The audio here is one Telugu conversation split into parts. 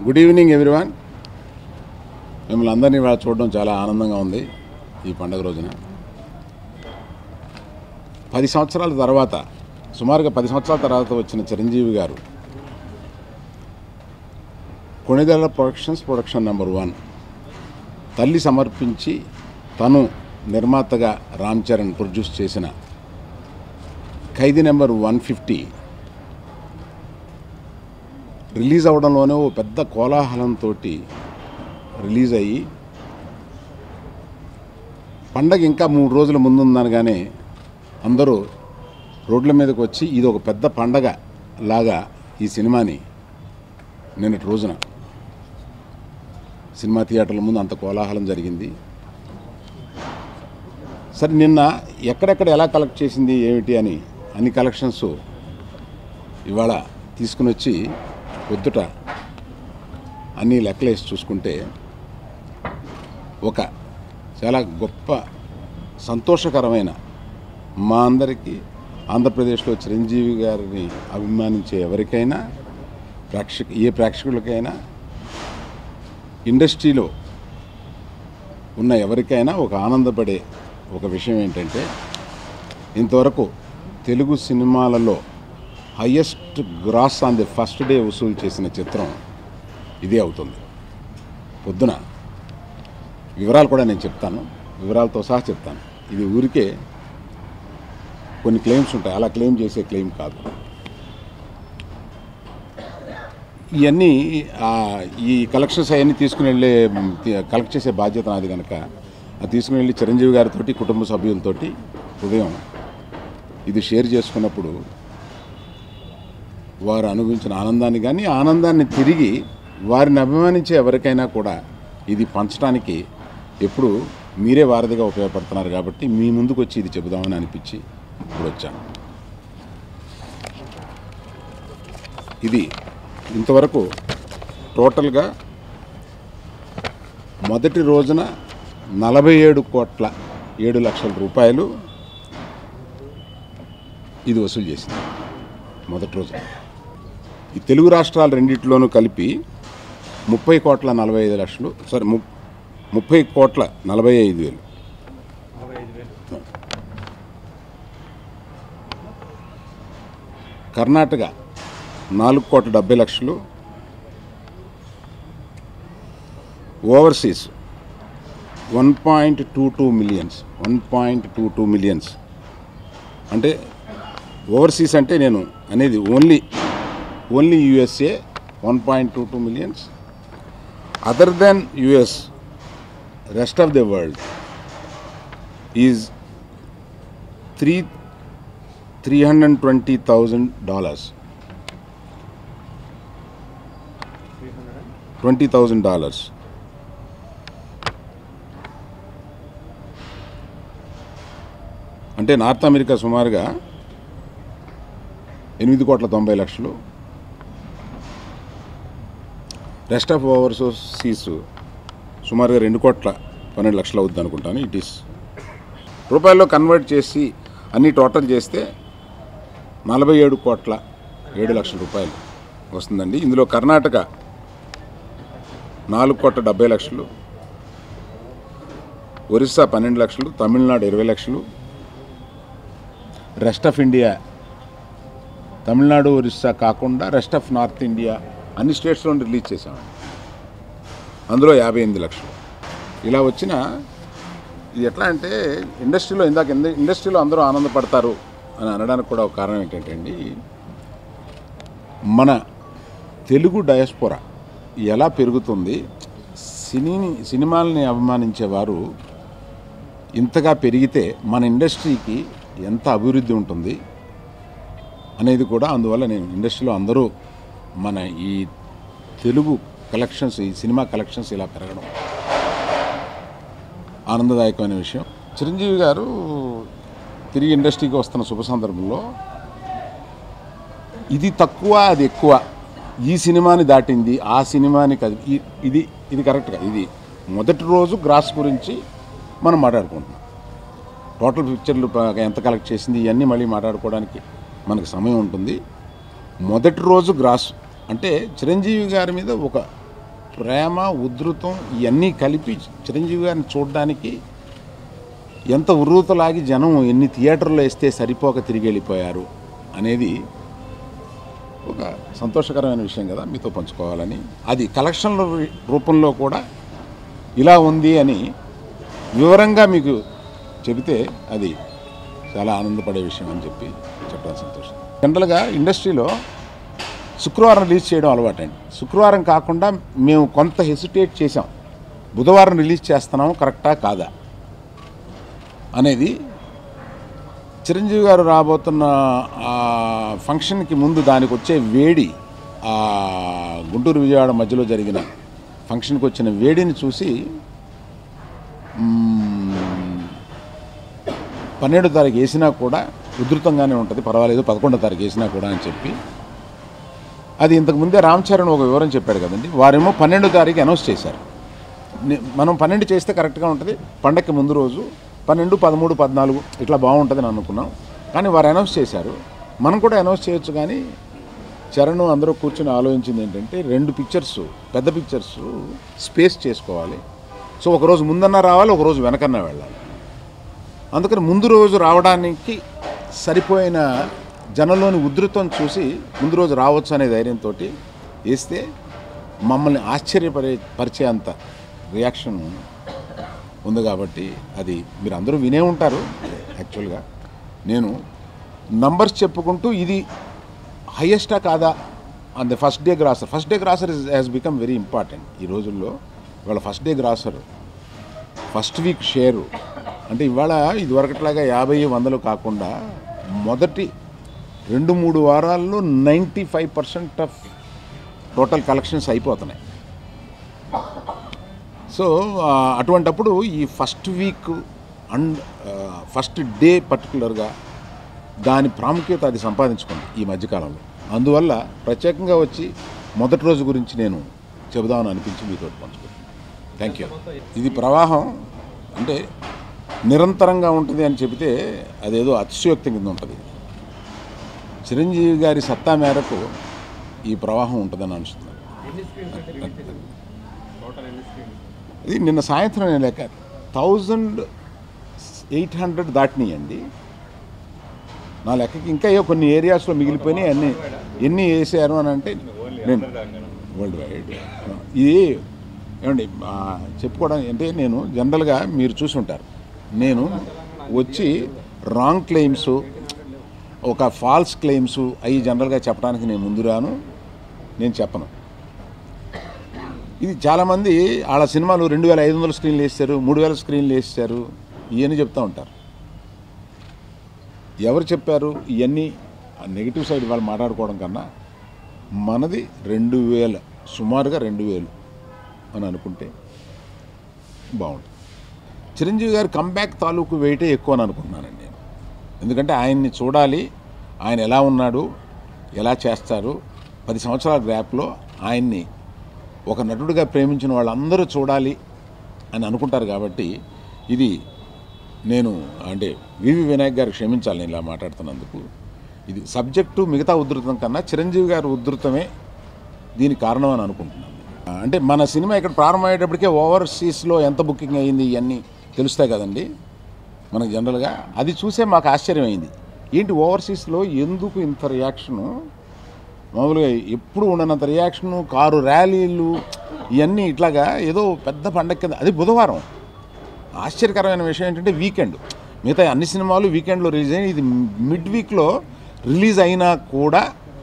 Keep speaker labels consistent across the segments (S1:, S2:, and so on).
S1: Good evening everyone. మిమ్మల్ని అందరినీ ఇవాళ చూడడం చాలా ఆనందంగా ఉంది. ఈ పండుగ రోజున 10 సంవత్సరాల తర్వాత, సుమారుగా 10 సంవత్సరాల తర్వాత వచ్చిన చిరంజీవి గారు కొణిదెల ప్రొడక్షన్ నెంబర్ 1 తల్లి సమర్పించి తను నిర్మాతగా రామ్ చరణ్ ప్రొడ్యూస్ చేసిన ఖైదీ నెంబర్ 150 రిలీజ్ అవడంలోనే ఓ పెద్ద కోలాహలంతో రిలీజ్ అయ్యి పండగ ఇంకా 3 రోజుల ముందుందనగానే అందరూ రోడ్ల మీదకి వచ్చి ఇది ఒక పెద్ద పండగ లాగా ఈ సినిమాని నిన్నటి రోజున సినిమా థియేటర్ల ముందు అంత కోలాహలం జరిగింది. సరే, నిన్న ఎక్కడెక్కడ ఎలా కలెక్ట్ చేసింది ఏమిటి అని అన్ని కలెక్షన్స్ ఇవాళ తీసుకుని వచ్చి పొద్దుట అన్నీ లెక్కలేసి చూసుకుంటే ఒక చాలా గొప్ప సంతోషకరమైన, మా అందరికీ ఆంధ్రప్రదేశ్లో చిరంజీవి గారిని అభిమానించే ఎవరికైనా ఏ ప్రేక్షకులకైనా ఇండస్ట్రీలో ఉన్న ఎవరికైనా ఒక ఆనందపడే ఒక విషయం ఏంటంటే, ఇంతవరకు తెలుగు సినిమాలలో highest gross on the first day వసూలు చేసిన చిత్రం ఇదే అవుతుంది. పొద్దున వివరాలు కూడా నేను చెప్తాను, వివరాలతో సహా చెప్తాను. ఇది ఊరికే కొన్ని క్లెయిమ్స్ ఉంటాయి, అలా క్లెయిమ్ చేసే క్లెయిమ్ కాదు. ఇవన్నీ ఈ కలెక్షన్స్ అవన్నీ తీసుకుని వెళ్ళే కలెక్ట్ చేసే బాధ్యత నాది కనుక అది తీసుకుని వెళ్ళి చిరంజీవి గారితో కుటుంబ సభ్యులతోటి ఉదయం ఇది షేర్ చేసుకున్నప్పుడు వారు అనుభవించిన ఆనందాన్ని కానీ ఆనందాన్ని తిరిగి వారిని అభిమానించే ఎవరికైనా కూడా ఇది పంచడానికి ఎప్పుడు మీరే వారధిగా ఉపయోగపడుతున్నారు కాబట్టి మీ ముందుకు వచ్చి ఇది చెబుదామని అనిపించి ఇప్పుడు వచ్చాను. ఇది ఇంతవరకు టోటల్గా మొదటి రోజున 47,07,00,000 రూపాయలు ఇది వసూలు చేసింది మొదటి రోజు. ఈ తెలుగు రాష్ట్రాలు రెండింటిలోనూ కలిపి 30,45,00,000, సారీ 30,45,000. Karnataka 4,70,00,000, overseas 1.22 millions. అంటే ఓవర్సీస్ అంటే నేను అనేది only USA 1.22 millions. Other then US, rest of the world is $320,000. $20,000. అంటే నార్త్ అమెరికా సుమారుగా 8,90,00,000, రెస్ట్ ఆఫ్ ఓవర్సీస్ సుమారుగా 2,12,00,000 అవుతుంది అనుకుంటాను. ఇట్ ఈస్ రూపాయల్లో కన్వర్ట్ చేసి అన్నీ టోటల్ చేస్తే 47,07,00,000 రూపాయలు వస్తుందండి. ఇందులో Karnataka 4,70,00,000, Orissa 12,00,000, Tamil Nadu 20,00,000, rest of India Tamil Nadu Orissa కాకుండా రెస్ట్ ఆఫ్ నార్త్ ఇండియా అన్ని స్టేట్స్లో రిలీజ్ చేసామండి. అందులో 58,00,000. ఇలా వచ్చిన ఇది ఎట్లా అంటే ఇండస్ట్రీలో అందరూ ఆనందపడతారు అని అనడానికి కూడా ఒక కారణం ఏంటంటే అండి, మన తెలుగు డయాస్పోరా ఎలా పెరుగుతుంది, సినిమాలని అభిమానించేవారు ఇంతగా పెరిగితే మన ఇండస్ట్రీకి ఎంత అభివృద్ధి ఉంటుంది అనేది కూడా అందువల్ల నేను ఇండస్ట్రీలో అందరూ మన ఈ తెలుగు కలెక్షన్స్, ఈ సినిమా కలెక్షన్స్ ఇలా పెరగడం ఆనందదాయకమైన విషయం. చిరంజీవి గారు తిరిగి ఇండస్ట్రీకి వస్తున్న శుభ సందర్భంలో ఇది తక్కువ అది ఎక్కువ, ఈ సినిమాని దాటింది ఆ సినిమాని కాదు, ఇది కరెక్ట్గా ఇది మొదటి రోజు గ్రాస్ గురించి మనం మాట్లాడుకుంటున్నాం. టోటల్ పిక్చర్లు ఎంత కలెక్ట్ చేసింది ఇవన్నీ మళ్ళీ మాట్లాడుకోవడానికి మనకు సమయం ఉంటుంది. మొదటి రోజు గ్రాస్ అంటే చిరంజీవి గారి మీద ఒక ప్రేమ, ఉధృతం ఇవన్నీ కలిపి చిరంజీవి గారిని చూడడానికి ఎంత ఉర్రూతలాగి జనం ఎన్ని థియేటర్లో వేస్తే సరిపోక తిరిగి వెళ్ళిపోయారు అనేది ఒక సంతోషకరమైన విషయం కదా, మీతో పంచుకోవాలని. అది కలెక్షన్ల రూపంలో కూడా ఇలా ఉంది అని వివరంగా మీకు చెబితే అది చాలా ఆనందపడే విషయం అని చెప్పడం సంతోషం. జనరల్గా ఇండస్ట్రీలో శుక్రవారం రిలీజ్ చేయడం అలవాటండి. శుక్రవారం కాకుండా మేము కొంత హెసిటేట్ చేసాం, బుధవారం రిలీజ్ చేస్తున్నాము కరెక్టా కాదా అనేది. చిరంజీవి గారు రాబోతున్న ఫంక్షన్కి ముందు దానికి వచ్చే వేడి, గుంటూరు విజయవాడ మధ్యలో జరిగిన ఫంక్షన్కి వచ్చిన వేడిని చూసి 12వ తారీఖు వేసినా కూడా ఉధృతంగానే ఉంటుంది, పర్వాలేదు 11వ తారీఖు వేసినా కూడా అని చెప్పి. అది ఇంతకుముందే రామ్ చరణ్ ఒక వివరం చెప్పాడు కదండి. వారేమో 12వ తారీఖు అనౌన్స్ చేశారు. మనం 12 చేస్తే కరెక్ట్గా ఉంటుంది, పండగకి ముందు రోజు 12, 13, 14 ఇట్లా బాగుంటుందని అనుకున్నాం. కానీ వారు అనౌన్స్ చేశారు, మనం కూడా అనౌన్స్ చేయొచ్చు. కానీ చరణ్ అందరూ కూర్చొని ఆలోచించింది ఏంటంటే 2 పిక్చర్స్, పెద్ద పిక్చర్స్ స్పేస్ చేసుకోవాలి. సో ఒకరోజు ముందన్నా రావాలి, ఒకరోజు వెనకన్నా వెళ్ళాలి. అందుకని ముందు రోజు రావడానికి సరిపోయిన జనంలోని ఉధృతం చూసి ముందు రోజు రావచ్చు అనే ధైర్యంతో వేస్తే మమ్మల్ని ఆశ్చర్యపరిచే అంత రియాక్షన్ ఉంది. కాబట్టి అది మీరు అందరూ వినే ఉంటారు. యాక్చువల్గా నేను నంబర్స్ చెప్పుకుంటూ ఇది హయ్యెస్టా కాదా on the first day grosser. First day grosser has become very important ఈ రోజుల్లో. ఇవాళ first day grosser, first week share అంటే ఇవాళ ఇదివరకట్లాగా 50, 100 కాకుండా మొదటి 2-3 వారాల్లో 95% ఆఫ్ టోటల్ కలెక్షన్స్ అయిపోతున్నాయి. సో అటువంటప్పుడు ఈ first week and first day పర్టికులర్గా దాని ప్రాముఖ్యత అది సంపాదించుకుంది ఈ మధ్యకాలంలో. అందువల్ల ప్రత్యేకంగా వచ్చి మొదటి రోజు గురించి నేను చెబుదామని అనిపించి మీతో పంచుకుంటాను. Thank you. ఇది ప్రవాహం అంటే నిరంతరంగా ఉంటుంది అని చెబితే అదేదో అతిశయోక్తి కింద ఉంటుంది. చిరంజీవి గారి సత్తా మేరకు ఈ ప్రవాహం ఉంటుందని అనుకుంటున్నాను. ఇది నిన్న సాయంత్రం నేను లెక్క 1800 దాటినాయండి నా లెక్కకి. ఇంకా కొన్ని ఏరియాస్లో మిగిలిపోయినాయి. ఎన్ని వేసారు అని అంటే నేను వరల్డ్ వైడ్ ఇది ఏమండి చెప్పుకోవడానికి అంటే నేను జనరల్గా మీరు చూసి ఉంటారు, నేను వచ్చి రాంగ్ క్లెయిమ్స్, ఒక ఫాల్స్ క్లెయిమ్స్ అవి జనరల్గా చెప్పడానికి నేను ముందు రాను, నేను చెప్పను. ఇది చాలామంది వాళ్ళ సినిమాలు 2500 స్క్రీన్లు వేస్తారు, 3000 స్క్రీన్లు వేస్తారు, ఇవన్నీ చెప్తూ ఉంటారు. ఎవరు చెప్పారు ఇవన్నీ? నెగిటివ్ సైడ్ వాళ్ళు మాట్లాడుకోవడం కన్నా మనది 2000, సుమారుగా 2000 అని అనుకుంటే బాగుంటుంది. చిరంజీవి గారి కంబ్యాక్ తాలూకు వెయిటే ఎక్కువ అని అనుకుంటున్నానండి నేను. ఎందుకంటే ఆయన్ని చూడాలి, ఆయన ఎలా ఉన్నాడు, ఎలా చేస్తారు. 10 సంవత్సరాల గ్యాప్లో ఆయన్ని ఒక నటుడిగా ప్రేమించిన వాళ్ళందరూ చూడాలి అని అనుకుంటారు. కాబట్టి ఇది నేను అంటే వివి వినాయక్ గారు క్షమించాలి నేను ఇలా మాట్లాడుతున్నందుకు. ఇది సబ్జెక్టు మిగతా ఉధృతం కన్నా చిరంజీవి గారి ఉధృతమే దీనికి కారణం అని అనుకుంటున్నాను. అంటే మన సినిమా ఇక్కడ ప్రారంభమయ్యేటప్పటికే ఓవర్సీస్లో ఎంత బుకింగ్ అయ్యింది ఇవన్నీ తెలుస్తాయి కదండి మనకు జనరల్గా. అది చూసే మాకు ఆశ్చర్యమైంది, ఏంటి ఓవర్సీస్లో ఎందుకు ఇంత రియాక్షను, మామూలుగా ఎప్పుడు ఉండనంత రియాక్షను, కారు ర్యాలీలు ఇవన్నీ ఇట్లాగా ఏదో పెద్ద పండగ కింద. అది బుధవారం. ఆశ్చర్యకరమైన విషయం ఏంటంటే వీకెండ్, మిగతా అన్ని సినిమాలు వీకెండ్లో రిలీజ్ అయ్యి ఇది మిడ్ వీక్లో రిలీజ్ అయినా కూడా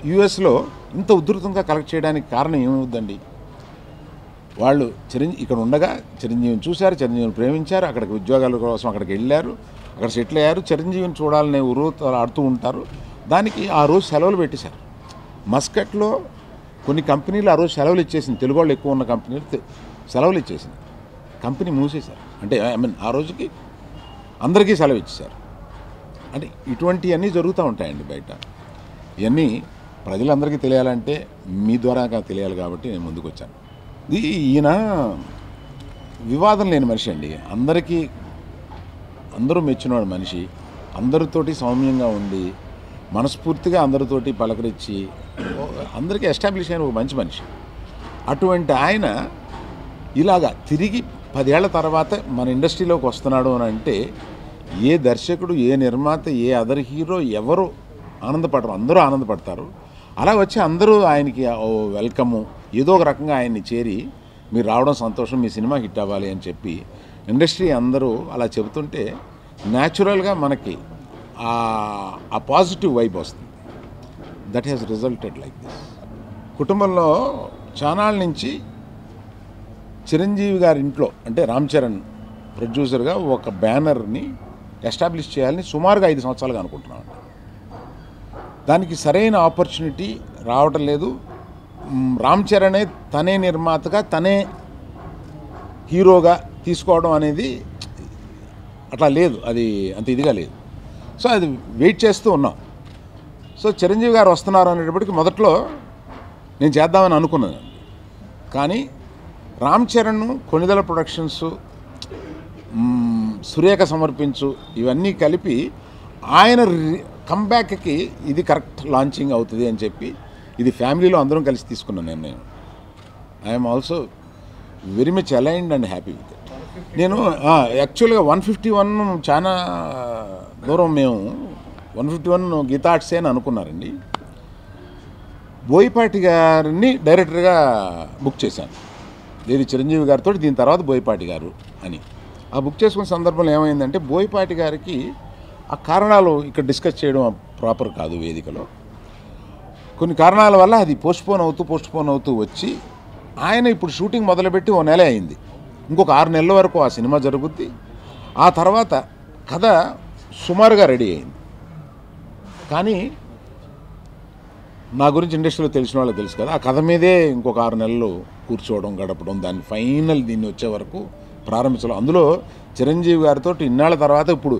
S1: యూఎస్లో ఇంత ఉధృతంగా కలెక్ట్ చేయడానికి కారణం ఏమవుద్దండి? వాళ్ళు ఇక్కడ ఉండగా చిరంజీవిని చూశారు, చిరంజీవిని ప్రేమించారు, అక్కడికి ఉద్యోగాల కోసం అక్కడికి వెళ్ళారు, అక్కడ సెటిల్ అయ్యారు, చిరంజీవిని చూడాలని ఆడుతూ ఉంటారు. దానికి ఆ రోజు సెలవులు పెట్టేశారు. మస్కట్లో కొన్ని కంపెనీలు ఆ రోజు సెలవులు ఇచ్చేసింది, తెలుగు వాళ్ళు ఎక్కువ ఉన్న కంపెనీలు సెలవులు ఇచ్చేసింది, కంపెనీ మూసేశారు. అంటే ఆ రోజుకి అందరికీ సెలవు ఇచ్చేశారు. అంటే ఇటువంటివన్నీ జరుగుతూ ఉంటాయండి బయట. ఇవన్నీ ప్రజలందరికీ తెలియాలంటే మీ ద్వారా తెలియాలి కాబట్టి నేను ముందుకు వచ్చాను. ఈయన వివాదం లేని మనిషి అండి, అందరూ మెచ్చినవాడు మనిషి, అందరితోటి సౌమ్యంగా ఉండి మనస్ఫూర్తిగా అందరితోటి పలకరించి అందరికీ ఎస్టాబ్లిష్ అయిన ఒక మంచి మనిషి. అటువంటి ఆయన ఇలాగా తిరిగి 10 ఏళ్ల తర్వాత మన ఇండస్ట్రీలోకి వస్తున్నాడు అని అంటే ఏ దర్శకుడు, ఏ నిర్మాత, ఏ అదర్ హీరో ఎవరు ఆనందపడరు, అందరూ ఆనందపడతారు. అలా వచ్చి అందరూ ఆయనకి వెల్కము, ఏదో ఒక రకంగా ఆయన్ని చేరి మీరు రావడం సంతోషం, మీ సినిమా హిట్ అవ్వాలి అని చెప్పి ఇండస్ట్రీ అందరూ అలా చెబుతుంటే న్యాచురల్గా మనకి ఆ పాజిటివ్ వైబ్ వస్తుంది. That has resulted like this. కుటుంబంలో చానాళ్ళ నుంచి చిరంజీవి గారి ఇంట్లో అంటే రామ్ చరణ్ ప్రొడ్యూసర్గా ఒక బ్యానర్ని ఎస్టాబ్లిష్ చేయాలని సుమారుగా 5 సంవత్సరాలుగా అనుకుంటున్నాను. దానికి సరైన ఆపర్చునిటీ రావటం లేదు. రామ్ చరణే తనే నిర్మాతగా, తనే హీరోగా తీసుకోవడం అనేది అట్లా లేదు, అది అంత ఇదిగా లేదు. సో అది వెయిట్ చేస్తూ ఉన్నాం. సో చిరంజీవి గారు వస్తున్నారు అనేటప్పటికి మొదట్లో నేను చేద్దామని అనుకున్నాను. కానీ రామ్ చరణ్, కొణిదెల ప్రొడక్షన్స్, సురేఖ సమర్పించు ఇవన్నీ కలిపి ఆయన కంబ్యాక్కి ఇది కరెక్ట్ లాంచింగ్ అవుతుంది అని చెప్పి ఇది ఫ్యామిలీలో అందరం కలిసి తీసుకున్న నిర్ణయం. I'm also very much aligned and happy with it. నేను యాక్చువల్గా 151 చాలా దూరం మేము 151 గీతా ఆర్ట్సే అని అనుకున్నారండి. బోయపాటి గారిని డైరెక్టర్గా బుక్ చేశాను. ఇది చిరంజీవి గారితో, దీని తర్వాత బోయపాటి గారు అని. ఆ బుక్ చేసుకున్న సందర్భంలో ఏమైందంటే బోయపాటి గారికి ఆ కారణాలు ఇక్కడ డిస్కస్ చేయడం ప్రాపర్ కాదు వేదికలో. కొన్ని కారణాల వల్ల అది పోస్ట్పోన్ అవుతూ వచ్చి ఆయన ఇప్పుడు షూటింగ్ మొదలుపెట్టి 1 నెల అయింది. ఇంకొక 6 నెలల వరకు ఆ సినిమా జరుగుద్ది. ఆ తర్వాత కథ సుమారుగా రెడీ అయింది. కానీ నా గురించి ఇండస్ట్రీలో తెలిసిన వాళ్ళకి తెలుసు కదా, ఆ కథ మీదే ఇంకొక 6 నెలలు కూర్చోవడం, గడపడం, దాన్ని ఫైనల్ దీన్ని వచ్చే వరకు ప్రారంభించడం. అందులో చిరంజీవి గారితో ఇన్నాళ్ళ తర్వాత ఇప్పుడు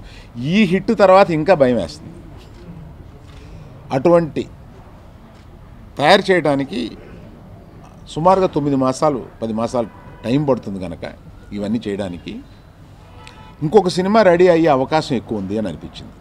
S1: ఈ హిట్ తర్వాత ఇంకా భయం వేస్తుంది. అటువంటి తయారు చేయడానికి సుమారుగా 9 మాసాలు 10 మాసాలు టైం పడుతుంది కనుక ఇవన్నీ చేయడానికి ఇంకొక సినిమా రెడీ అయ్యే అవకాశం ఎక్కువ ఉంది అని అనిపించింది.